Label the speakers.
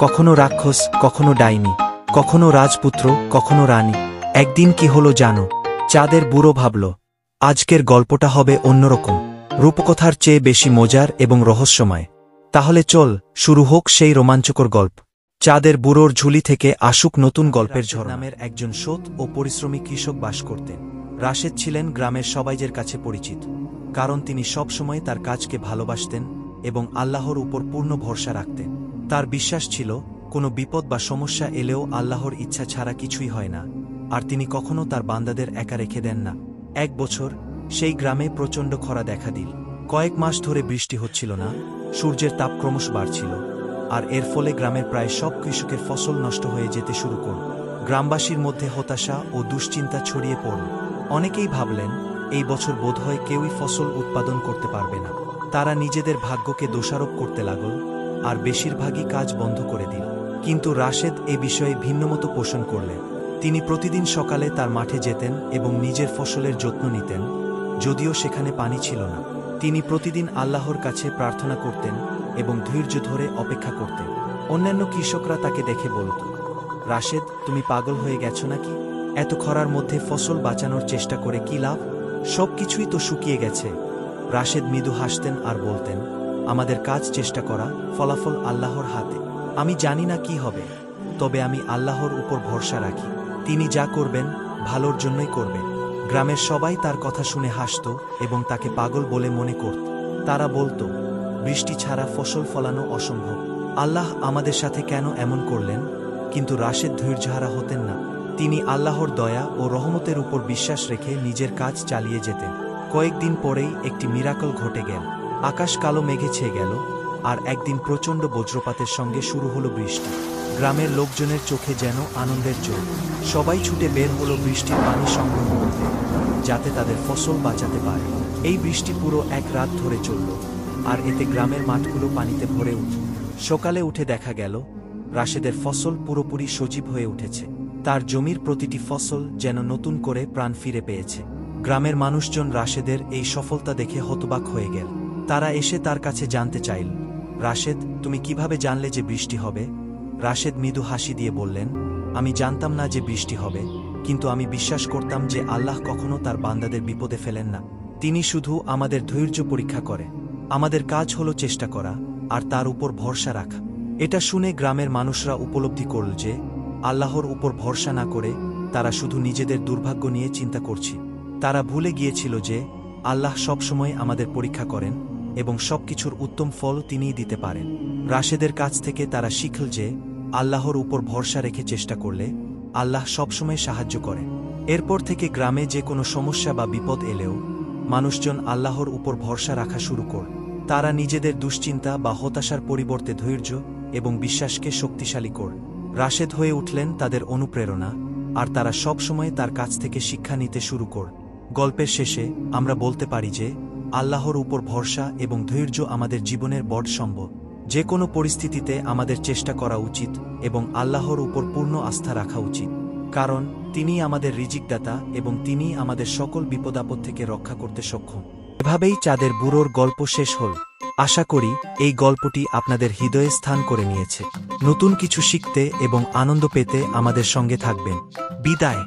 Speaker 1: কখনো রাক্ষস, কখনো ডাইনি, কখনো রাজপুত্র, কখনো রানী। একদিন কি হলো জানো? চাঁদের বুড়ো ভাবল, আজকের গল্পটা হবে অন্যরকম, রূপকথার চেয়ে বেশি মজার এবং রহস্যময়। তাহলে চল শুরু হোক সেই রোমাঞ্চকর গল্প। চাঁদের বুড়োর ঝুলি থেকে আসুক নতুন গল্পের ঝড়। নামের একজন সৎ ও পরিশ্রমী কৃষক বাস করতেন। রাশেদ ছিলেন গ্রামের সবাইয়ের কাছে পরিচিত, কারণ তিনি সবসময় তার কাজকে ভালোবাসতেন এবং আল্লাহর উপর পূর্ণ ভরসা রাখতেন। তার বিশ্বাস ছিল, কোনো বিপদ বা সমস্যা এলেও আল্লাহর ইচ্ছা ছাড়া কিছুই হয় না, আর তিনি কখনও তার বান্দাদের একা রেখে দেন না। এক বছর সেই গ্রামে প্রচণ্ড খরা দেখা দিল। কয়েক মাস ধরে বৃষ্টি হচ্ছিল না, সূর্যের তাপ ক্রমশ বাড়ছিল, আর এর ফলে গ্রামের প্রায় সব কৃষকের ফসল নষ্ট হয়ে যেতে শুরু করল। গ্রামবাসীর মধ্যে হতাশা ও দুশ্চিন্তা ছড়িয়ে পড়ল। অনেকেই ভাবলেন, এই বছর বোধহয় কেউই ফসল উৎপাদন করতে পারবে না। তারা নিজেদের ভাগ্যকে দোষারোপ করতে লাগল, আর বেশিরভাগই কাজ বন্ধ করে দিল। কিন্তু রাশেদ এ বিষয়ে ভিন্নমত পোষণ করলেন। তিনি প্রতিদিন সকালে তার মাঠে যেতেন এবং নিজের ফসলের যত্ন নিতেন, যদিও সেখানে পানি ছিল না। তিনি প্রতিদিন আল্লাহর কাছে প্রার্থনা করতেন এবং ধৈর্য ধরে অপেক্ষা করতেন। অন্যান্য কৃষকরা তাকে দেখে বলত, রাশেদ, তুমি পাগল হয়ে গেছো নাকি? এত খরার মধ্যে ফসল বাঁচানোর চেষ্টা করে কি লাভ? সব কিছুই তো শুকিয়ে গেছে। রাশেদ মৃদু হাসতেন আর বলতেন, আমাদের কাজ চেষ্টা করা, ফলাফল আল্লাহর হাতে। আমি জানি না কি হবে, তবে আমি আল্লাহর উপর ভরসা রাখি। তিনি যা করবেন ভালোর জন্যই করবেন। গ্রামের সবাই তার কথা শুনে হাসত এবং তাকে পাগল বলে মনে করত। তারা বলতো, বৃষ্টি ছাড়া ফসল ফলানো অসম্ভব। আল্লাহ আমাদের সাথে কেন এমন করলেন? কিন্তু রাশেদ ধৈর্যহারা হতেন না। তিনি আল্লাহর দয়া ও রহমতের উপর বিশ্বাস রেখে নিজের কাজ চালিয়ে যেতেন। কয়েকদিন পরেই একটি মিরাকল ঘটে গেল। আকাশ কালো মেঘে ছেয়ে গেল, আর একদিন প্রচণ্ড বজ্রপাতের সঙ্গে শুরু হলো বৃষ্টি। গ্রামের লোকজনের চোখে যেন আনন্দের চোখ। সবাই ছুটে বের হলো বৃষ্টির পানি সংগ্রহ করতে, যাতে তাদের ফসল বাঁচাতে পারে। এই বৃষ্টি পুরো এক রাত ধরে চলল, আর এতে গ্রামের মাঠগুলো পানিতে ভরে উঠল। সকালে উঠে দেখা গেল, রাশেদের ফসল পুরোপুরি সজীব হয়ে উঠেছে। তার জমির প্রতিটি ফসল যেন নতুন করে প্রাণ ফিরে পেয়েছে। গ্রামের মানুষজন রাশেদের এই সফলতা দেখে হতবাক হয়ে গেল। তারা এসে তার কাছে জানতে চাইল, রাশেদ, তুমি কিভাবে জানলে যে বৃষ্টি হবে? রাশেদ মৃদু হাসি দিয়ে বললেন, আমি জানতাম না যে বৃষ্টি হবে, কিন্তু আমি বিশ্বাস করতাম যে আল্লাহ কখনো তার বান্দাদের বিপদে ফেলেন না। তিনি শুধু আমাদের ধৈর্য পরীক্ষা করে। আমাদের কাজ হলো চেষ্টা করা আর তার উপর ভরসা রাখা। এটা শুনে গ্রামের মানুষরা উপলব্ধি করল যে আল্লাহর উপর ভরসা না করে তারা শুধু নিজেদের দুর্ভাগ্য নিয়ে চিন্তা করছে। তারা ভুলে গিয়েছিল যে আল্লাহ সবসময় আমাদের পরীক্ষা করেন এবং সবকিছুর উত্তম ফল তিনিই দিতে পারেন। রাশেদের কাছ থেকে তারা শিখল যে আল্লাহর উপর ভরসা রেখে চেষ্টা করলে আল্লাহ সবসময় সাহায্য করেন। এরপর থেকে গ্রামে যে কোনো সমস্যা বা বিপদ এলেও মানুষজন আল্লাহর উপর ভরসা রাখা শুরু করে। তারা নিজেদের দুশ্চিন্তা বা হতাশার পরিবর্তে ধৈর্য এবং বিশ্বাসকে শক্তিশালী করে। রাশেদ হয়ে উঠলেন তাদের অনুপ্রেরণা, আর তারা সবসময় তার কাছ থেকে শিক্ষা নিতে শুরু করে। গল্পের শেষে আমরা বলতে পারি যে আল্লাহর উপর ভরসা এবং ধৈর্য আমাদের জীবনের বড় সম্বল। যে কোনো পরিস্থিতিতে আমাদের চেষ্টা করা উচিত এবং আল্লাহর উপর পূর্ণ আস্থা রাখা উচিত, কারণ তিনিই আমাদের রিজিকদাতা এবং তিনিই আমাদের সকল বিপদাপদ থেকে রক্ষা করতে সক্ষম। এভাবেই চাঁদের বুড়োর গল্প শেষ হল। আশা করি এই গল্পটি আপনাদের হৃদয়ে স্থান করে নিয়েছে। নতুন কিছু শিখতে এবং আনন্দ পেতে আমাদের সঙ্গে থাকবেন। বিদায়।